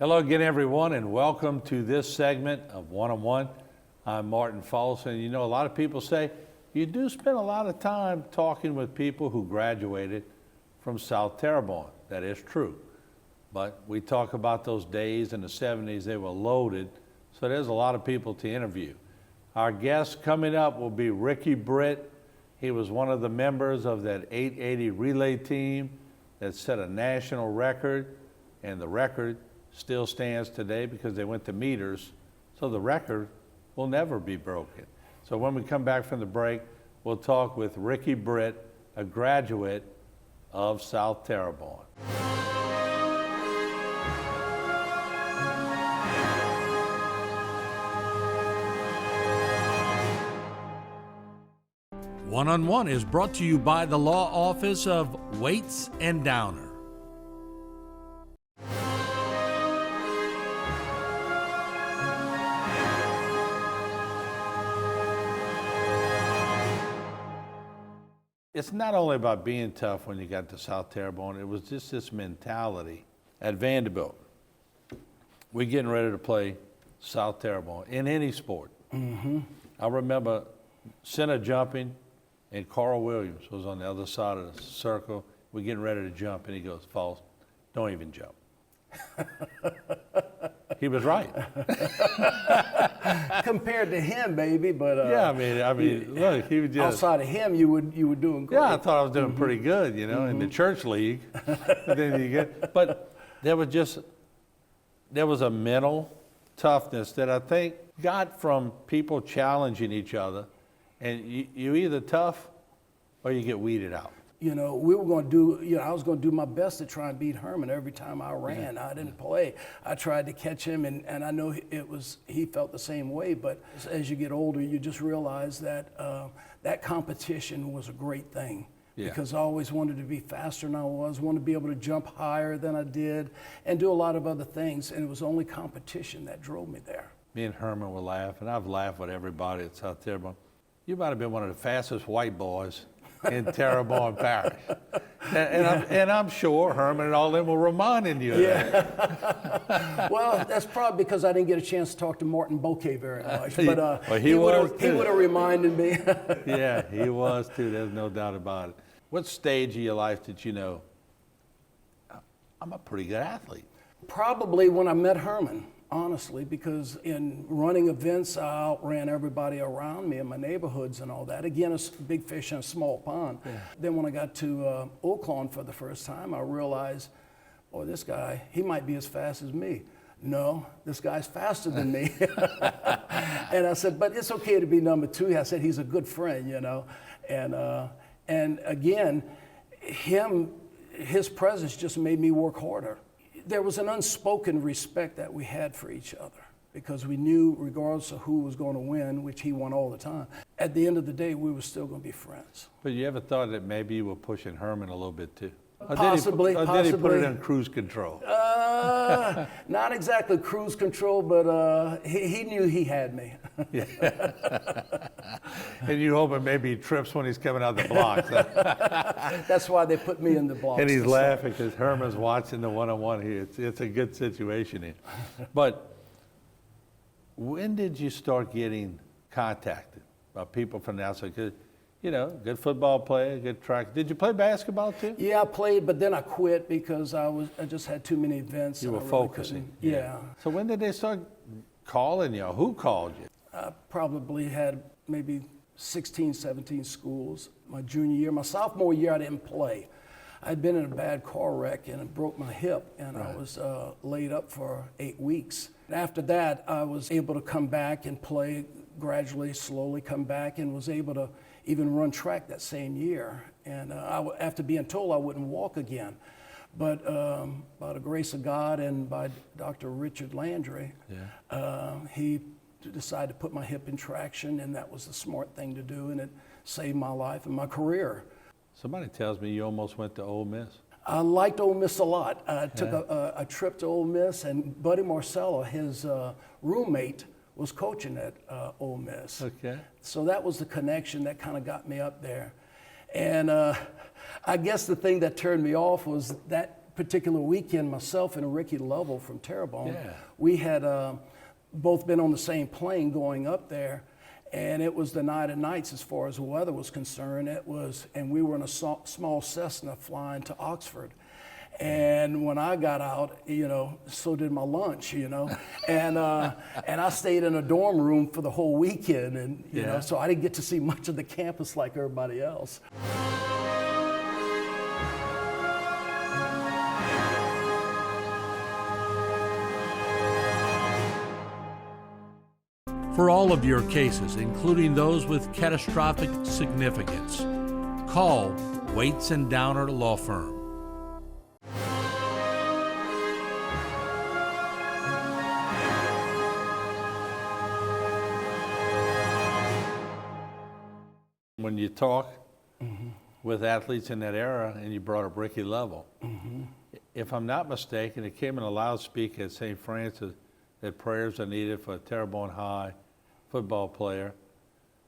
Hello again, everyone, and welcome to this segment of One-on-One. I'm Martin Folsom. You know, a lot of people say you do spend a lot of time talking with people who graduated from South Terrebonne. That is true. But we talk about those days in the 70s, they were loaded, so there's a lot of people to interview. Our guest coming up will be Ricky Britt. He was one of the members of that 880 relay team that set a national record, and the record still stands today because they went to meters, so the record will never be broken. So when we come back from the break, we'll talk with Ricky Britt, a graduate of South Terrebonne. One-on-One is brought to you by the law office of Waits and Downer. It's not only about being tough when you got to South Terrebonne, it was just this mentality. At Vanderbilt, we're getting ready to play South Terrebonne in any sport. Mm-hmm. I remember center jumping, and Carl Williams was on the other side of the circle. We're getting ready to jump, and he goes, "False, don't even jump." He was right. Compared to him, baby, but yeah, I mean, look, he was just outside of him, you were doing great. Yeah, I thought I was doing pretty good, you know, in the church league. But there was a mental toughness that I think got from people challenging each other, and you either tough or you get weeded out. You know, we were going to do, I was going to do my best to try and beat Herman every time I ran. I didn't play. I tried to catch him, and I know he felt the same way. But as you get older, you just realize that that competition was a great thing. Yeah. Because I always wanted to be faster than I was, wanted to be able to jump higher than I did, and do a lot of other things. And it was only competition that drove me there. Me and Herman will laugh, and I've laughed with everybody at South Terrebonne. You might have been one of the fastest white boys in Terrebonne Parish. And I'm sure Herman and all them were reminding you of that. Well, that's probably because I didn't get a chance to talk to Martin Bouquet very much. But well, he would have reminded me. Yeah, he was too. There's no doubt about it. What stage of your life did you know, I'm a pretty good athlete? Probably when I met Herman. Honestly, because in running events, I outran everybody around me in my neighborhoods and all that. Again, a big fish in a small pond. Yeah. Then when I got to Oaklawn for the first time, I realized, oh, this guy, he might be as fast as me. No, this guy's faster than me. And I said, but it's okay to be number two. I said, he's a good friend, you know. And again, his presence just made me work harder. There was an unspoken respect that we had for each other because we knew regardless of who was going to win, which he won all the time, at the end of the day, we were still going to be friends. But you ever thought that maybe you were pushing Herman a little bit too? Possibly. Did he put it in cruise control? Not exactly cruise control, but he knew he had me. Yeah. And you hoping maybe he trips when he's coming out the blocks. Huh? That's why they put me in the blocks. And he's laughing because Herman's watching the one-on-one here. It's a good situation here. But when did you start getting contacted by people from the outside? 'Cause, you know, good football player, good track. Did you play basketball too? Yeah, I played, but then I quit because I just had too many events. You were focusing. Yeah. So when did they start calling you? Who called you? I probably had maybe 16, 17 schools. My junior year, my sophomore year, I didn't play. I'd been in a bad car wreck and it broke my hip, and I was laid up for 8 weeks. After that, I was able to come back and play gradually, slowly come back, and was able to even run track that same year. And after being told I wouldn't walk again. But by the grace of God and by Dr. Richard Landry, he decided to put my hip in traction, and that was the smart thing to do, and it saved my life and my career. Somebody tells me you almost went to Ole Miss. I liked Ole Miss a lot. I took a trip to Ole Miss, and Buddy Marcello, his roommate, was coaching at Ole Miss. Okay. So that was the connection that kind of got me up there. And I guess the thing that turned me off was that particular weekend, myself and Ricky Lovell from Terrebonne, Yeah. we had both been on the same plane going up there, and it was the night of nights as far as the weather was concerned. And we were in a small Cessna flying to Oxford. And when I got out, so did my lunch, and I stayed in a dorm room for the whole weekend, and so I didn't get to see much of the campus like everybody else. For all of your cases, including those with catastrophic significance, call Waits and Downer Law Firm. When you talk with athletes in that era, and you brought up Ricky Lovell, if I'm not mistaken, it came in a loudspeaker at St. Francis that prayers are needed for a Terrebonne High football player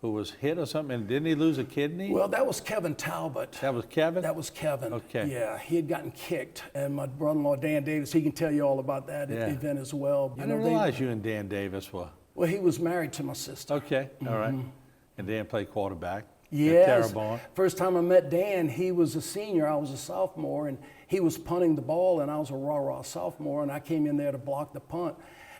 who was hit or something, and didn't he lose a kidney? Well, that was Kevin Talbot. That was Kevin? That was Kevin. Okay. Yeah, he had gotten kicked, and my brother-in-law, Dan Davis, he can tell you all about that event as well. I didn't realize you and Dan Davis were. Well, he was married to my sister. Okay, all right. And Dan played quarterback. Yes. Terrebonne. First time I met Dan, he was a senior, I was a sophomore, and he was punting the ball, and I was a rah-rah sophomore, and I came in there to block the punt,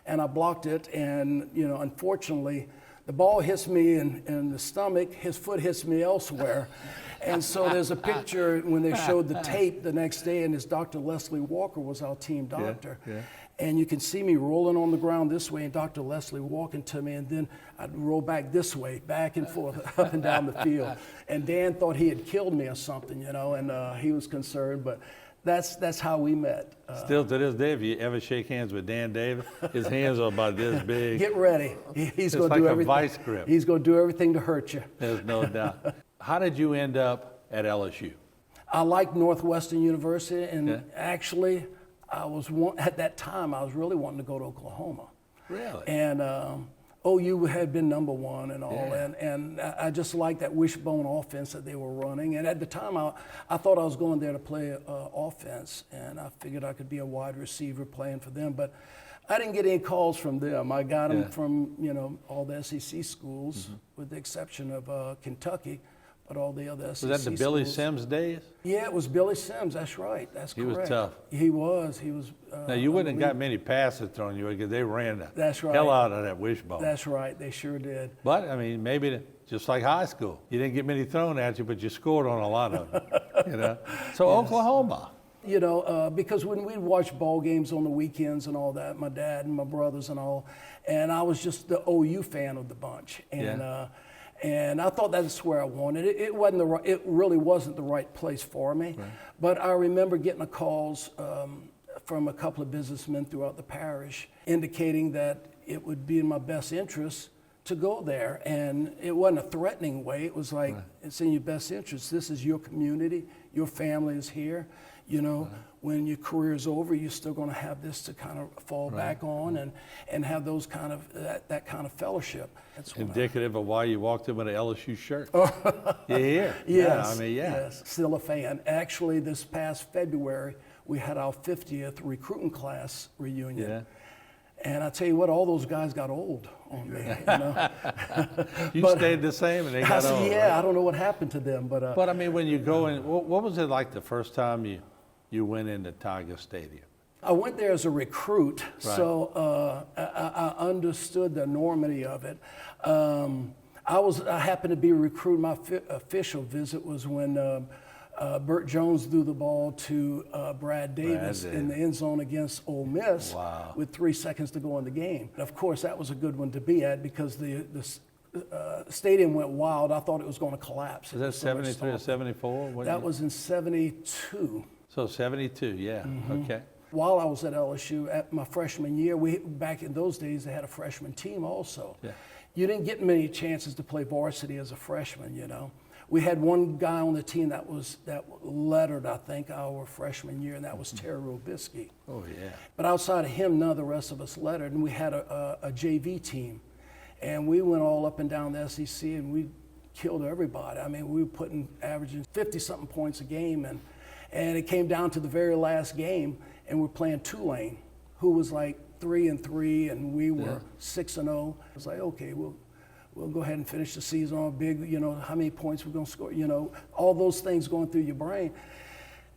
and I blocked it, and unfortunately, the ball hits me in the stomach, his foot hits me elsewhere. And so there's a picture when they showed the tape the next day, and this Dr. Leslie Walker was our team doctor. Yeah. And you can see me rolling on the ground this way, and Dr. Leslie walking to me, and then I'd roll back this way, back and forth, up and down the field. And Dan thought he had killed me or something, and he was concerned, but that's how we met. Still to this day, if you ever shake hands with Dan Davis, his hands are about this big. Get ready. He's going to like do a everything. vice grip. He's going to do everything to hurt you. There's no doubt. How did you end up at LSU? I liked Northwestern University, and actually, at that time, I was really wanting to go to Oklahoma. Really? And OU had been number one and all, and I just liked that wishbone offense that they were running. And at the time, I thought I was going there to play offense, and I figured I could be a wide receiver playing for them. But I didn't get any calls from them. I got them from all the SEC schools, with the exception of Kentucky. But all the other SEC Was that the Billy schools. Sims days? Yeah, it was Billy Sims. That's right. That's correct. He was tough. He was. Now, you wouldn't have got many passes thrown you because they ran the That's right. hell out of that wishbone. That's right. They sure did. But, I mean, maybe just like high school. You didn't get many thrown at you, but you scored on a lot of them. So Oklahoma. Because when we'd watch ball games on the weekends and all that, my dad and my brothers and all, and I was just the OU fan of the bunch. And I thought that's where I wanted it. It really wasn't the right place for me. Right. But I remember getting calls from a couple of businessmen throughout the parish indicating that it would be in my best interest to go there. And it wasn't a threatening way. It was like, it's in your best interest. This is your community. Your family is here. When your career is over, you're still going to have this to kind of fall back on and have those kind of that kind of fellowship. That's indicative of why you walked in with an LSU shirt. You hear? Yes. Yeah, Yes. Still a fan. Actually, this past February, we had our 50th recruiting class reunion. Yeah. And I tell you what, all those guys got old on me. You stayed the same, and they got old. Yeah, right? I don't know what happened to them, but. But I mean, when you go in, what was it like the first time you went into Tiger Stadium? I went there as a recruit, so I understood the enormity of it. I happened to be a recruit. My official visit was when Britt Jones threw the ball to Brad Davis in the end zone against Ole Miss with 3 seconds to go in the game. Of course, that was a good one to be at because the stadium went wild. I thought it was going to collapse. Was that 73 or 74? That was in 72. So 72, yeah, okay. While I was at LSU at my freshman year, back in those days, they had a freshman team also. Yeah. You didn't get many chances to play varsity as a freshman, We had one guy on the team that lettered, I think, our freshman year, and that was Terry Robisky. Oh, yeah. But outside of him, none of the rest of us lettered, and we had a JV team. And we went all up and down the SEC, and we killed everybody. I mean, we were averaging 50-something points a game, And it came down to the very last game, and we're playing Tulane, who was like 3-3, and we were 6-0. I was like, okay, we'll go ahead and finish the season on a big, how many points we're going to score, all those things going through your brain.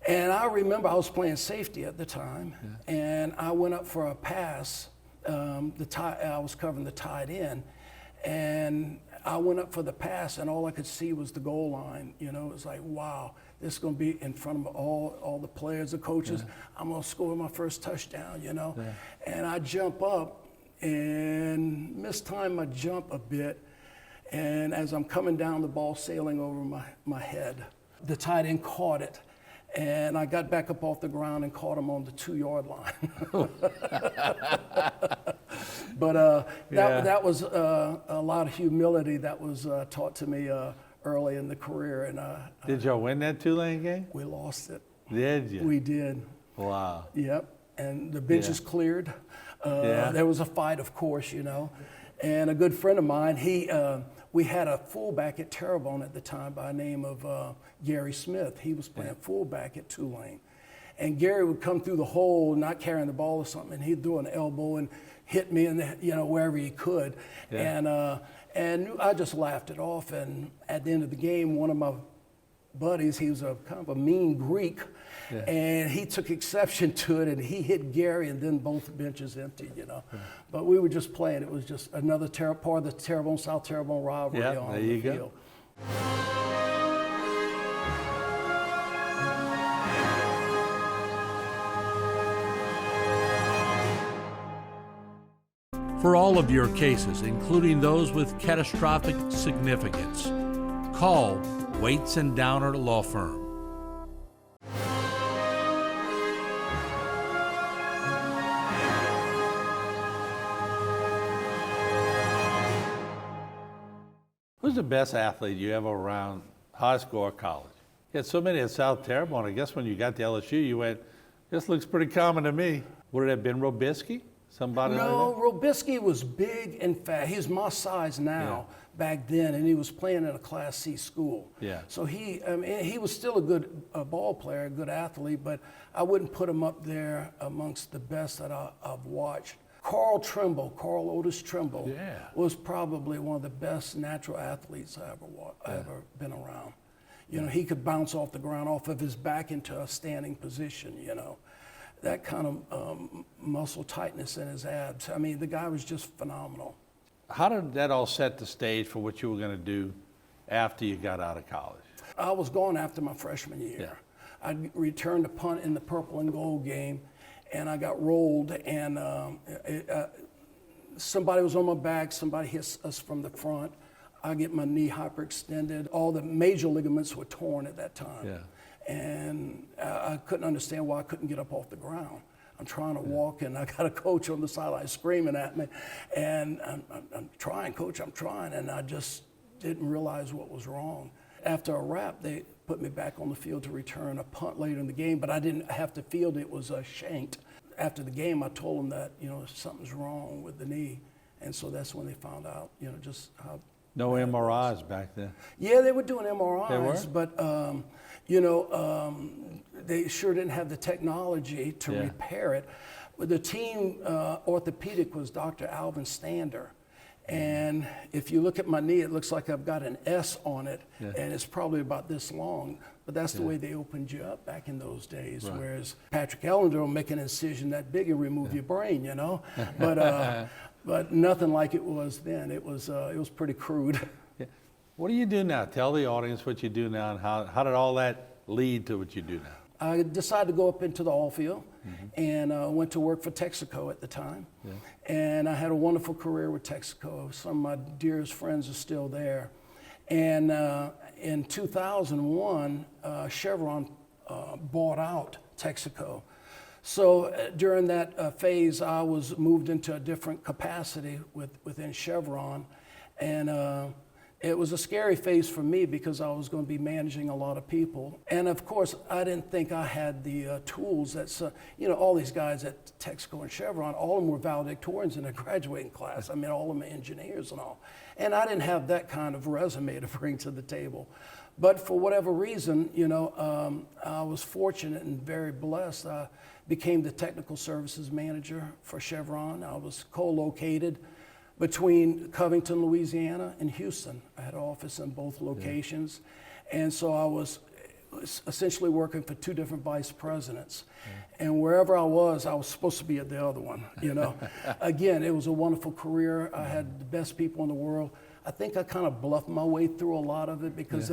And I remember I was playing safety at the time, and I went up for a pass. I was covering the tight end, and I went up for the pass, and all I could see was the goal line. It was like, wow, this is going to be in front of all the players, the coaches. I'm going to score my first touchdown, And I jump up and mistime my jump a bit. And as I'm coming down, the ball sailing over my head. The tight end caught it. And I got back up off the ground and caught him on the 2-yard line. But that was a lot of humility that was taught to me early in the career. And did y'all win that Tulane game? We lost it. Did you? We did. Wow. Yep. And the benches cleared. There was a fight, of course, And a good friend of mine, we had a fullback at Terrebonne at the time by the name of Gary Smith. He was playing fullback at Tulane. And Gary would come through the hole, not carrying the ball or something, and he'd throw an elbow and hit me in wherever he could. And I just laughed it off. And at the end of the game, one of my buddies, he was a kind of a mean Greek, and he took exception to it, and he hit Gary, and then both benches emptied, But we were just playing. It was just another part of the Terrebonne, South Terrebonne rivalry on there the you field. Go. For all of your cases, including those with catastrophic significance, call Waits and Downer Law Firm. Who's the best athlete you ever around, high school or college? You had so many at South Terrebonne. I guess when you got to LSU, you went, this looks pretty common to me. Would it have been Robisky? Somebody No, like that? Robisky was big and fat. He's my size now. Back then, and he was playing in a Class C school. Yeah. So he was still a good ball player, a good athlete, but I wouldn't put him up there amongst the best that I've watched. Carl Otis Trimble, was probably one of the best natural athletes I ever been around. He could bounce off the ground, off of his back into a standing position, That kind of muscle tightness in his abs. I mean, the guy was just phenomenal. How did that all set the stage for what you were going to do after you got out of college? I was going after my freshman year. Yeah. I returned a punt in the purple and gold game, and I got rolled, and somebody was on my back, somebody hit us from the front. I get my knee hyperextended. All the major ligaments were torn at that time. Yeah. And I couldn't understand why I couldn't get up off the ground. I'm trying to walk, and I got a coach on the sideline screaming at me. And I'm trying, Coach, I'm trying. And I just didn't realize what was wrong. After a wrap, they put me back on the field to return a punt later in the game, but I didn't have to field it. Was shanked. After the game, I told them that, something's wrong with the knee. And so that's when they found out, just how. No MRIs back then? Yeah, they were doing MRIs, They were? but they sure didn't have the technology to repair it. But the team orthopedic was Dr. Alvin Stander. And if you look at my knee, it looks like I've got an S on it, and it's probably about this long. But that's the way they opened you up back in those days. Right. Whereas Patrick Ellender will make an incision that big and remove your brain, But nothing like it was then. It was pretty crude. Yeah. What do you do now? Tell the audience what you do now, and how did all that lead to what you do now? I decided to go up into the oil field, and went to work for Texaco at the time. Yeah. And I had a wonderful career with Texaco. Some of my dearest friends are still there. And in 2001, Chevron bought out Texaco. So during that phase, I was moved into a different capacity within Chevron, and it was a scary phase for me because I was going to be managing a lot of people. And of course, I didn't think I had the tools that, all these guys at Texaco and Chevron, all of them were valedictorians in their graduating class. I mean, all of them engineers and all. And I didn't have that kind of resume to bring to the table. But for whatever reason, I was fortunate and very blessed. I became the technical services manager for Chevron. I was co-located between Covington, Louisiana, and Houston. I had an office in both locations. And so I was essentially working for two different vice presidents. And wherever I was supposed to be at the other one, Again, it was a wonderful career. I had the best people in the world. I think I kind of bluffed my way through a lot of it because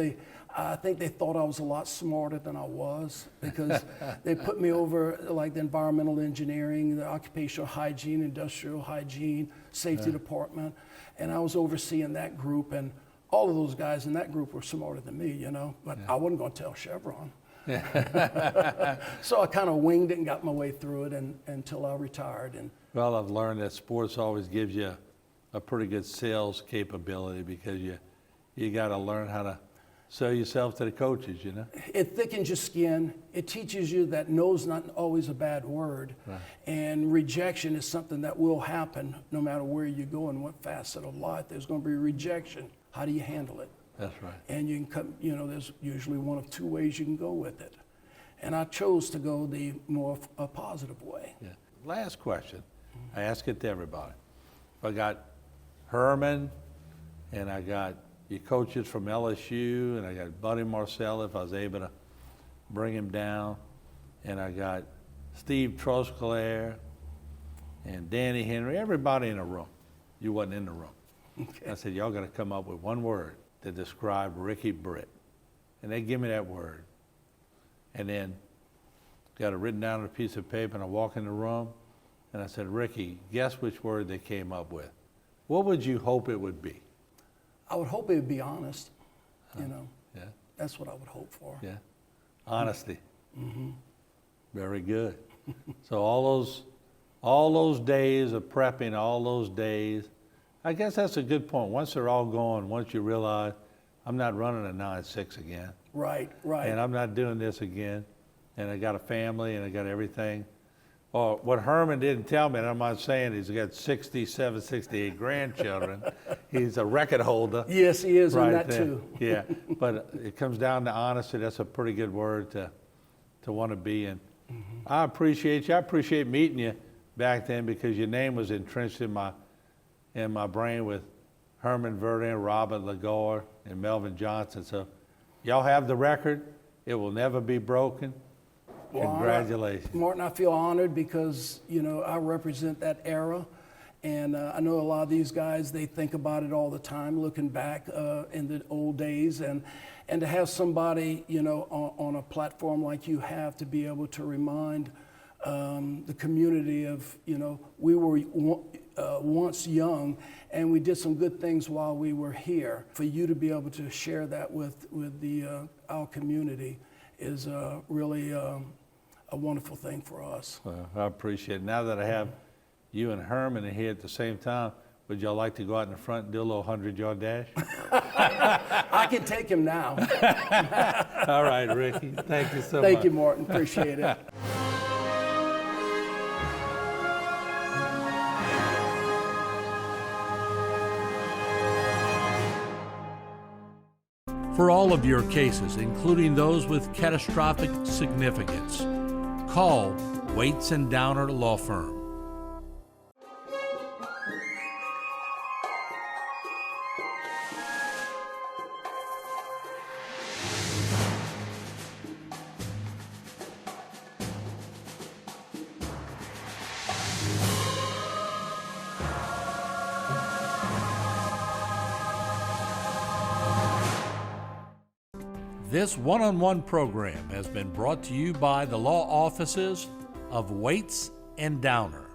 I think they thought I was a lot smarter than I was, because they put me over like the environmental engineering, the occupational hygiene, industrial hygiene, safety department, and I was overseeing that group, and all of those guys in that group were smarter than me, but I wasn't going to tell Chevron. So I kind of winged it and got my way through it until I retired. And Well, I've learned that sports always gives you a pretty good sales capability, because you got to learn how to sell yourself to the coaches, It thickens your skin. It teaches you that no's not always a bad word. Right. And rejection is something that will happen no matter where you go and what facet of life. There's going to be rejection. How do you handle it? That's right. And you can come, there's usually one of two ways you can go with it. And I chose to go the more positive way. Yeah. Last question. I ask it to everybody. I got Herman, and I got your coaches from LSU, and I got Buddy Marcel, if I was able to bring him down, and I got Steve Trosclair and Danny Henry, everybody in the room. You wasn't in the room. Okay. I said, y'all got to come up with one word to describe Ricky Britt. And they give me that word. And then got it written down on a piece of paper, and I walk in the room, and I said, Ricky, guess which word they came up with. What would you hope it would be? I would hope it would be honest, Yeah. That's what I would hope for. Yeah. Honesty. Very good. So all those days of prepping, all those days, I guess that's a good point. Once they're all gone, once you realize I'm not running a 9-6 again. Right. And I'm not doing this again. And I got a family and I got everything. Or what Herman didn't tell me, and I'm not saying he's got 67, 68 grandchildren. He's a record holder. Yes, he is, right and that there. too. Yeah, but it comes down to honesty. That's a pretty good word to want to be in. I appreciate you. I appreciate meeting you back then, because your name was entrenched in my brain with Herman Verdin, Robert Lagore, and Melvin Johnson. So y'all have the record. It will never be broken. Well, Congratulations. Martin, I feel honored because, I represent that era. And I know a lot of these guys, they think about it all the time, looking back in the old days. And to have somebody, on a platform like you have, to be able to remind the community of, we were once young and we did some good things while we were here. For you to be able to share that with our community is really a wonderful thing for us. Well, I appreciate it. Now that I have you and Herman in here at the same time, would y'all like to go out in the front and do a little 100-yard dash? I can take him now. All right, Ricky. Thank you so much. Thank you, Martin. Appreciate it. For all of your cases, including those with catastrophic significance, call Waits and Downer Law Firm. This one-on-one program has been brought to you by the law offices of Waits and Downer.